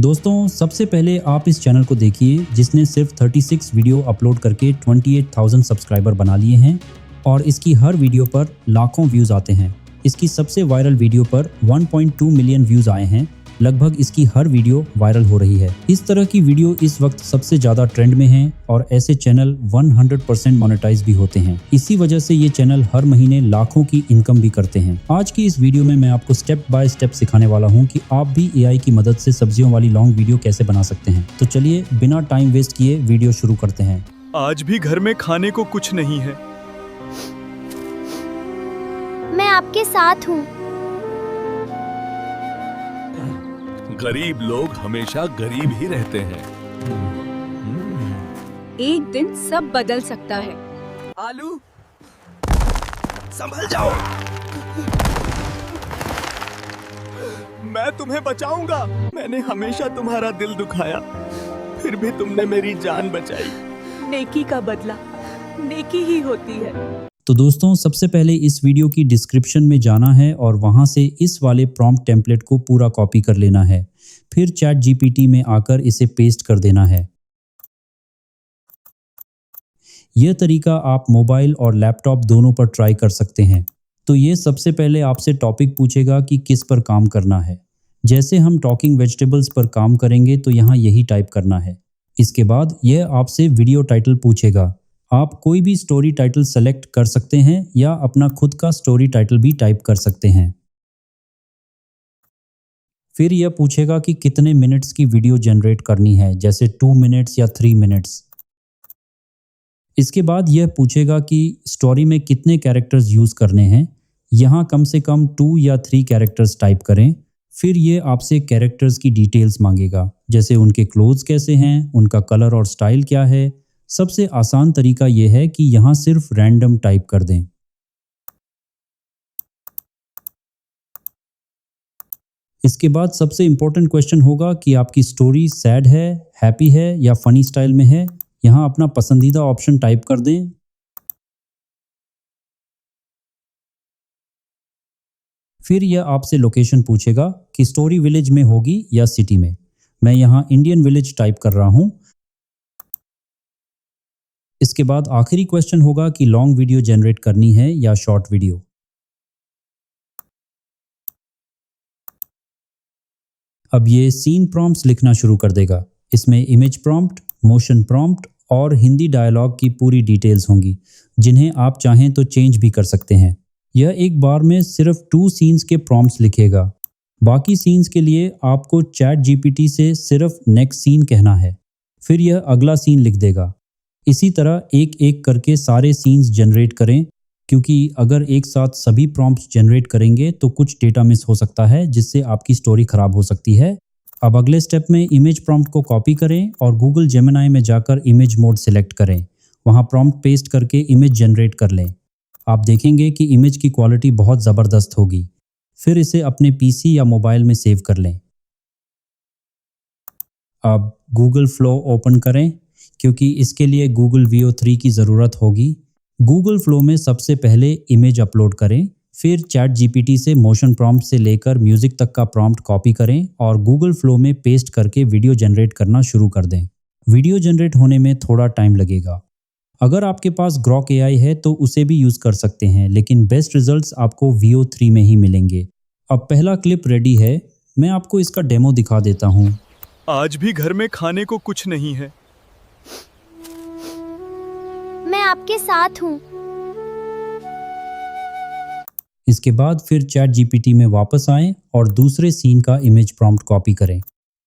दोस्तों सबसे पहले आप इस चैनल को देखिए जिसने सिर्फ 36 वीडियो अपलोड करके 28,000 सब्सक्राइबर बना लिए हैं और इसकी हर वीडियो पर लाखों व्यूज़ आते हैं। इसकी सबसे वायरल वीडियो पर 1.2 मिलियन व्यूज़ आए हैं। लगभग इसकी हर वीडियो वायरल हो रही है। इस तरह की वीडियो इस वक्त सबसे ज़्यादा ट्रेंड में है और ऐसे चैनल 100% मोनेटाइज भी होते हैं। इसी वजह से ये चैनल हर महीने लाखों की इनकम भी करते हैं। आज की इस वीडियो में मैं आपको स्टेप बाय स्टेप सिखाने वाला हूँ कि आप भी AI की मदद से सब्जियों वाली लॉन्ग वीडियो कैसे बना सकते हैं। तो चलिए बिना टाइम वेस्ट किए वीडियो शुरू करते हैं। आज भी घर में खाने को कुछ नहीं है। मैं आपके साथ हूँ। गरीब लोग हमेशा गरीब ही रहते हैं। एक दिन सब बदल सकता है। आलू, संभल जाओ। मैं तुम्हें बचाऊंगा। मैंने हमेशा तुम्हारा दिल दुखाया, फिर भी तुमने मेरी जान बचाई। नेकी का बदला नेकी ही होती है। तो दोस्तों सबसे पहले इस वीडियो की डिस्क्रिप्शन में जाना है और वहां से इस वाले प्रॉम्प्ट टेम्पलेट को पूरा कॉपी कर लेना है। फिर चैट GPT में आकर इसे पेस्ट कर देना है। यह तरीका आप मोबाइल और लैपटॉप दोनों पर ट्राई कर सकते हैं। तो ये सबसे पहले आपसे टॉपिक पूछेगा कि किस पर काम करना है। जैसे हम टॉकिंग वेजिटेबल्स पर काम करेंगे तो यहाँ यही टाइप करना है। इसके बाद यह आपसे वीडियो टाइटल पूछेगा। आप कोई भी स्टोरी टाइटल सेलेक्ट कर सकते हैं या अपना खुद का स्टोरी टाइटल भी टाइप कर सकते हैं। फिर यह पूछेगा कि कितने मिनट्स की वीडियो जनरेट करनी है, जैसे 2 मिनट्स या 3 मिनट्स। इसके बाद यह पूछेगा कि स्टोरी में कितने कैरेक्टर्स यूज़ करने हैं। यहाँ कम से कम 2 या 3 कैरेक्टर्स टाइप करें। फिर यह आपसे कैरेक्टर्स की डिटेल्स मांगेगा, जैसे उनके क्लोथ्स कैसे हैं, उनका कलर और स्टाइल क्या है। सबसे आसान तरीका यह है कि यहाँ सिर्फ रैंडम टाइप कर दें। इसके बाद सबसे इम्पोर्टेंट क्वेश्चन होगा कि आपकी स्टोरी सैड है, हैप्पी है या फनी स्टाइल में है। यहाँ अपना पसंदीदा ऑप्शन टाइप कर दें। फिर यह आपसे लोकेशन पूछेगा कि स्टोरी विलेज में होगी या सिटी में। मैं यहाँ इंडियन विलेज टाइप कर रहा हूँ। इसके बाद आखिरी क्वेश्चन होगा कि लॉन्ग वीडियो जनरेट करनी है या शॉर्ट वीडियो। अब ये सीन प्रॉम्प्ट्स लिखना शुरू कर देगा। इसमें इमेज प्रॉम्प्ट, मोशन प्रॉम्प्ट और हिंदी डायलॉग की पूरी डिटेल्स होंगी, जिन्हें आप चाहें तो चेंज भी कर सकते हैं। यह एक बार में सिर्फ 2 सीन्स के प्रॉम्प्ट्स लिखेगा। बाकी सीन्स के लिए आपको चैट GPT से सिर्फ नेक्स्ट सीन कहना है, फिर यह अगला सीन लिख देगा। इसी तरह एक एक करके सारे सीन्स जनरेट करें, क्योंकि अगर एक साथ सभी प्रॉम्प्ट्स जनरेट करेंगे तो कुछ डेटा मिस हो सकता है, जिससे आपकी स्टोरी खराब हो सकती है। अब अगले स्टेप में इमेज प्रॉम्प्ट को कॉपी करें और गूगल जेमिनी में जाकर इमेज मोड सेलेक्ट करें। वहां प्रॉम्प्ट पेस्ट करके इमेज जनरेट कर लें। आप देखेंगे कि इमेज की क्वालिटी बहुत ज़बरदस्त होगी। फिर इसे अपने PC या मोबाइल में सेव कर लें। अब गूगल फ्लो ओपन करें, क्योंकि इसके लिए गूगल VO3 की ज़रूरत होगी। गूगल फ्लो में सबसे पहले इमेज अपलोड करें, फिर चैट GPT से मोशन प्रॉम्प्ट से लेकर म्यूज़िक तक का प्रॉम्प्ट कॉपी करें और गूगल फ्लो में पेस्ट करके वीडियो जनरेट करना शुरू कर दें। वीडियो जनरेट होने में थोड़ा टाइम लगेगा। अगर आपके पास ग्रॉक AI है तो उसे भी यूज़ कर सकते हैं, लेकिन बेस्ट रिजल्ट्स आपको VO3 में ही मिलेंगे। अब पहला क्लिप रेडी है। मैं आपको इसका डेमो दिखा देता हूँ। आज भी घर में खाने को कुछ नहीं है। मैं आपके साथ हूँ। इसके बाद फिर चैट GPT में वापस आएं और दूसरे सीन का इमेज प्रॉम्प्ट कॉपी करें।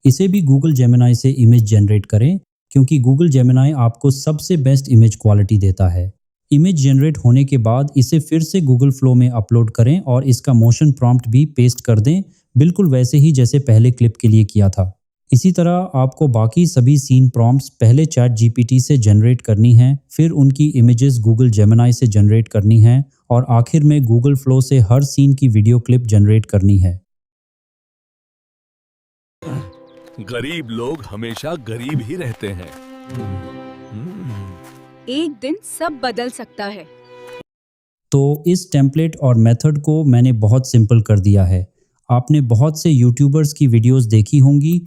इसे भी गूगल जेमिनी से इमेज जनरेट करें, क्योंकि गूगल जेमिनी आपको सबसे बेस्ट इमेज क्वालिटी देता है। इमेज जनरेट होने के बाद इसे फिर से गूगल फ्लो में अपलोड करें और इसका मोशन प्रॉम्प्ट भी पेस्ट कर दें, बिल्कुल वैसे ही जैसे पहले क्लिप के लिए किया था। इसी तरह आपको बाकी सभी सीन प्रॉम्प्ट्स पहले चैट GPT से जनरेट करनी हैं, फिर उनकी इमेजेस गूगल जेमिनी से जनरेट करनी हैं और आखिर में गूगल फ्लो से हर सीन की वीडियो क्लिप जनरेट करनी है। गरीब लोग हमेशा गरीब ही रहते हैं। एक दिन सब बदल सकता है। तो इस टेम्पलेट और मेथड को मैंने बहुत सिंपल कर दिया है। आपने बहुत से यूट्यूबर्स की वीडियोस देखी होंगी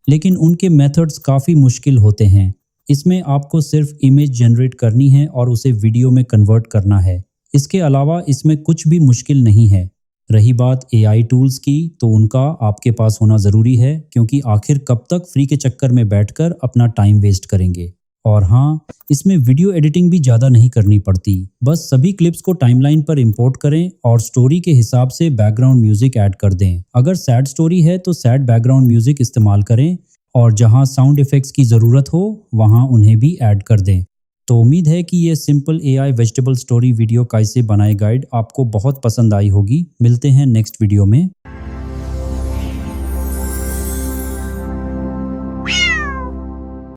लेकिन उनके मेथड्स काफ़ी मुश्किल होते हैं। इसमें आपको सिर्फ इमेज जनरेट करनी है और उसे वीडियो में कन्वर्ट करना है। इसके अलावा इसमें कुछ भी मुश्किल नहीं है। रही बात AI टूल्स की, तो उनका आपके पास होना ज़रूरी है, क्योंकि आखिर कब तक फ्री के चक्कर में बैठकर अपना टाइम वेस्ट करेंगे। और हाँ, इसमें वीडियो एडिटिंग भी ज़्यादा नहीं करनी पड़ती। बस सभी क्लिप्स को टाइमलाइन पर इंपोर्ट करें और स्टोरी के हिसाब से बैकग्राउंड म्यूजिक ऐड कर दें। अगर सैड स्टोरी है तो सैड बैकग्राउंड म्यूजिक इस्तेमाल करें और जहाँ साउंड इफ़ेक्ट्स की ज़रूरत हो वहाँ उन्हें भी ऐड कर दें। तो उम्मीद है कि ये simple AI vegetable story video कैसे बनाए गाइड आपको बहुत पसंद आई होगी। मिलते हैं नेक्स्ट वीडियो में।